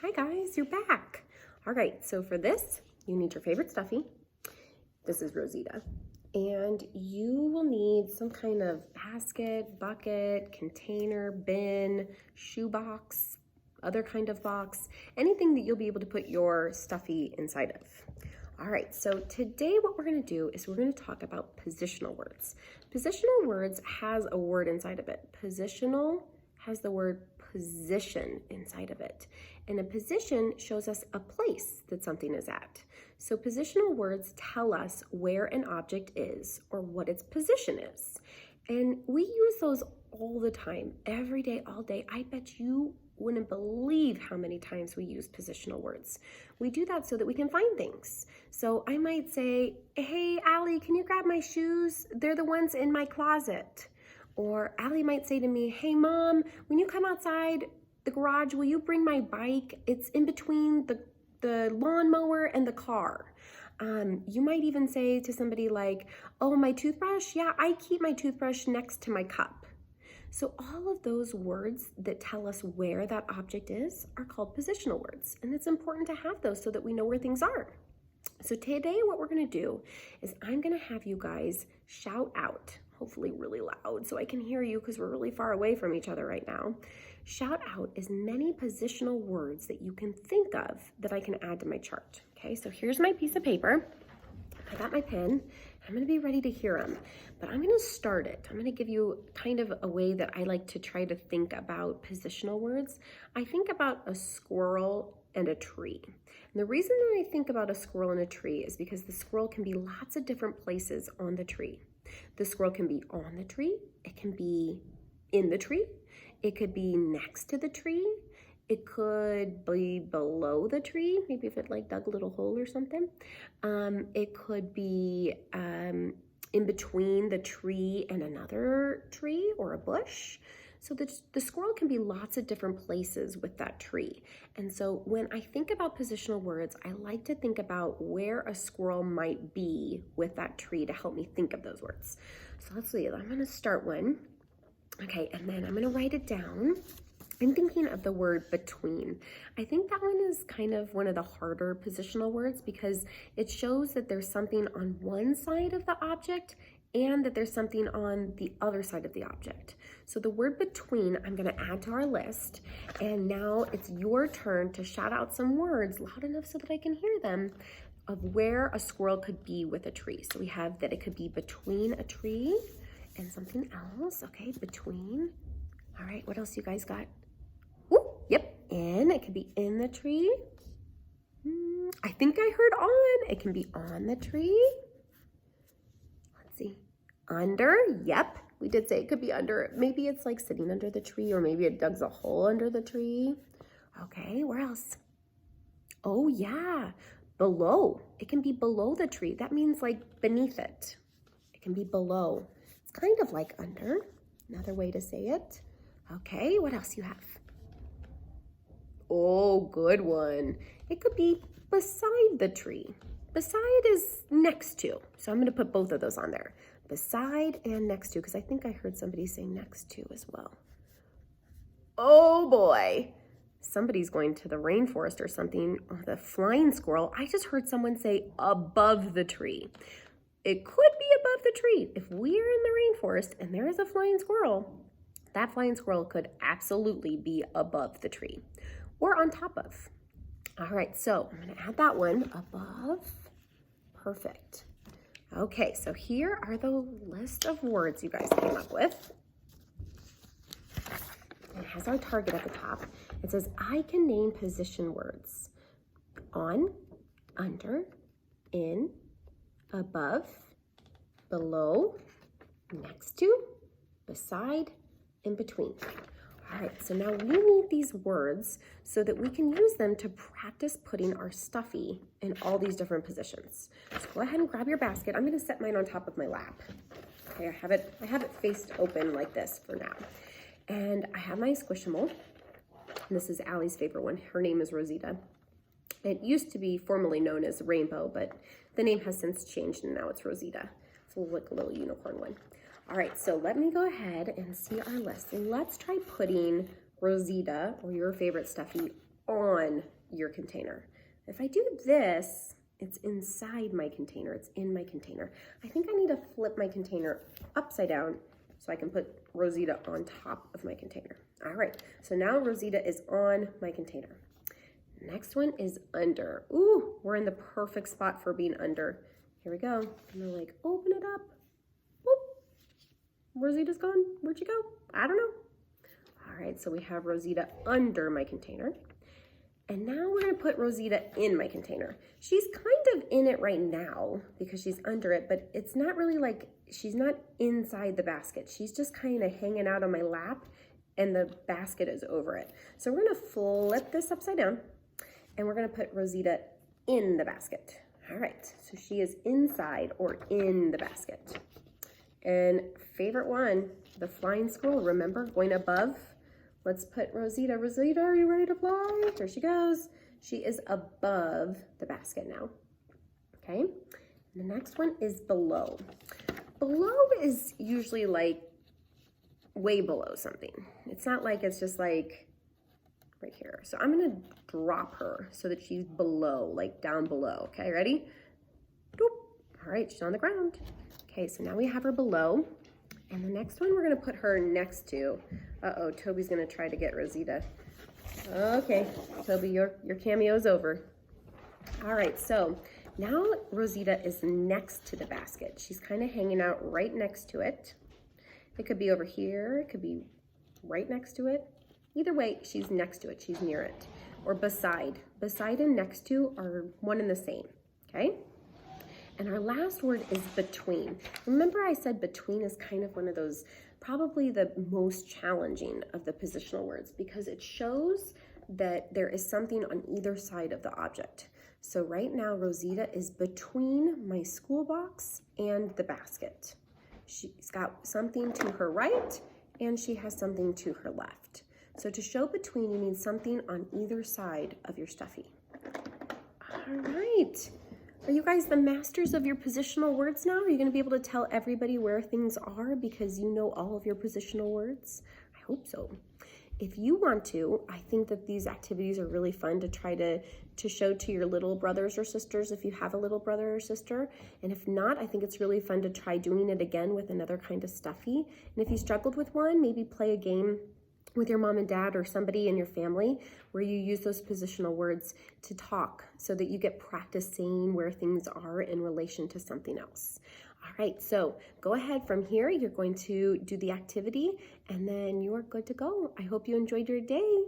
Hi guys, you're back. All right, so for this, you need your favorite stuffy. This is Rosita. And you will need some kind of basket, bucket, container, bin, shoebox, other kind of box, anything that you'll be able to put your stuffy inside of. All right, so today what we're gonna do is we're gonna talk about positional words. Positional words has a word inside of it. Positional has the word position inside of it. And a position shows us a place that something is at. So positional words tell us where an object is or what its position is. And we use those all the time, every day, all day. I bet you wouldn't believe how many times we use positional words. We do that so that we can find things. So I might say, hey, Allie, can you grab my shoes? They're the ones in my closet. Or Allie might say to me, hey, Mom, when you come outside the garage, will you bring my bike? It's in between the lawnmower and the car. You might even say to somebody like, oh, my toothbrush? Yeah, I keep my toothbrush next to my cup. So all of those words that tell us where that object is are called positional words. And it's important to have those so that we know where things are. So today what we're gonna do is I'm gonna have you guys shout out, hopefully really loud so I can hear you because we're really far away from each other right now. Shout out as many positional words that you can think of that I can add to my chart. Okay, so here's my piece of paper. I got my pen. I'm gonna be ready to hear them, but I'm gonna start it. I'm gonna give you kind of a way that I like to try to think about positional words. I think about a squirrel and a tree. And the reason that I think about a squirrel and a tree is because the squirrel can be lots of different places on the tree. The squirrel can be on the tree, it can be in the tree, it could be next to the tree, it could be below the tree, maybe if it like dug a little hole or something. It could be in between the tree and another tree or a bush. So the squirrel can be lots of different places with that tree. And so when I think about positional words, I like to think about where a squirrel might be with that tree to help me think of those words. So let's see, I'm gonna start one. Okay, and then I'm gonna write it down. I'm thinking of the word between. I think that one is kind of one of the harder positional words because it shows that there's something on one side of the object and that there's something on the other side of the object. So the word between, I'm gonna add to our list. And now it's your turn to shout out some words loud enough so that I can hear them of where a squirrel could be with a tree. So we have that it could be between a tree and something else. Okay, between. All right, what else you guys got? Ooh, yep, in. It could be in the tree. I think I heard on. It can be on the tree. Let's see. Under, yep. We did say it could be under. Maybe it's like sitting under the tree or maybe it digs a hole under the tree. Okay, where else? Oh yeah, below. It can be below the tree. That means like beneath it. It can be below. It's kind of like under. Another way to say it. Okay, what else you have? Oh, good one. It could be beside the tree. Beside is next to. So I'm going to put both of those on there. Beside and next to, because I think I heard somebody say next to as well. Oh boy. Somebody's going to the rainforest or something. Oh, the flying squirrel. I just heard someone say above the tree. It could be above the tree. If we're in the rainforest and there is a flying squirrel, that flying squirrel could absolutely be above the tree or on top of. All right, so I'm gonna add that one above. Perfect. Okay, so here are the list of words you guys came up with. It has our target at the top. It says, I can name position words. On, under, in, above, below, next to, beside, in between. All right, so now we need these words so that we can use them to practice putting our stuffy in all these different positions. So go ahead and grab your basket. I'm gonna set mine on top of my lap. Okay, I have it faced open like this for now. And I have my Squishable. This is Allie's favorite one. Her name is Rosita. It used to be formerly known as Rainbow, but the name has since changed and now it's Rosita. It's like a little unicorn one. All right, so let me go ahead and see our list. Let's try putting Rosita, or your favorite stuffy, on your container. If I do this, it's inside my container, it's in my container. I think I need to flip my container upside down so I can put Rosita on top of my container. All right, so now Rosita is on my container. Next one is under. Ooh, we're in the perfect spot for being under. Here we go. I'm gonna like open it up. Whoop. Rosita's gone. Where'd you go? I don't know. All right, so we have Rosita under my container. And now we're gonna put Rosita in my container. She's kind of in it right now because she's under it, but it's not really like, she's not inside the basket. She's just kind of hanging out on my lap and the basket is over it. So we're gonna flip this upside down and we're gonna put Rosita in the basket. All right, so she is inside or in the basket. And favorite one, the flying squirrel, remember, going above? Let's put Rosita. Rosita, are you ready to fly? Here she goes. She is above the basket now. Okay, and the next one is below. Below is usually like way below something. It's not like it's just like right here. So I'm gonna drop her so that she's below, like down below. Okay, ready? Doop. All right, she's on the ground. Okay, so now we have her below. And the next one we're gonna put her next to. Uh-oh, Toby's gonna try to get Rosita. Okay, Toby, your cameo's over. All right, so now Rosita is next to the basket. She's kind of hanging out right next to it. It could be over here, it could be right next to it. Either way, she's next to it, she's near it. Or beside. Beside and next to are one and the same, okay? And our last word is between. Remember I said between is kind of one of those, probably the most challenging of the positional words because it shows that there is something on either side of the object. So right now, Rosita is between my school box and the basket. She's got something to her right and she has something to her left. So to show between, you need something on either side of your stuffy. All right. Are you guys the masters of your positional words now? Are you going to be able to tell everybody where things are because you know all of your positional words? I hope so. If you want to, I think that these activities are really fun to try to show to your little brothers or sisters if you have a little brother or sister. And if not, I think it's really fun to try doing it again with another kind of stuffy. And if you struggled with one, maybe play a game with your mom and dad or somebody in your family where you use those positional words to talk so that you get practice saying where things are in relation to something else. All right, so go ahead from here. You're going to do the activity and then you are good to go. I hope you enjoyed your day.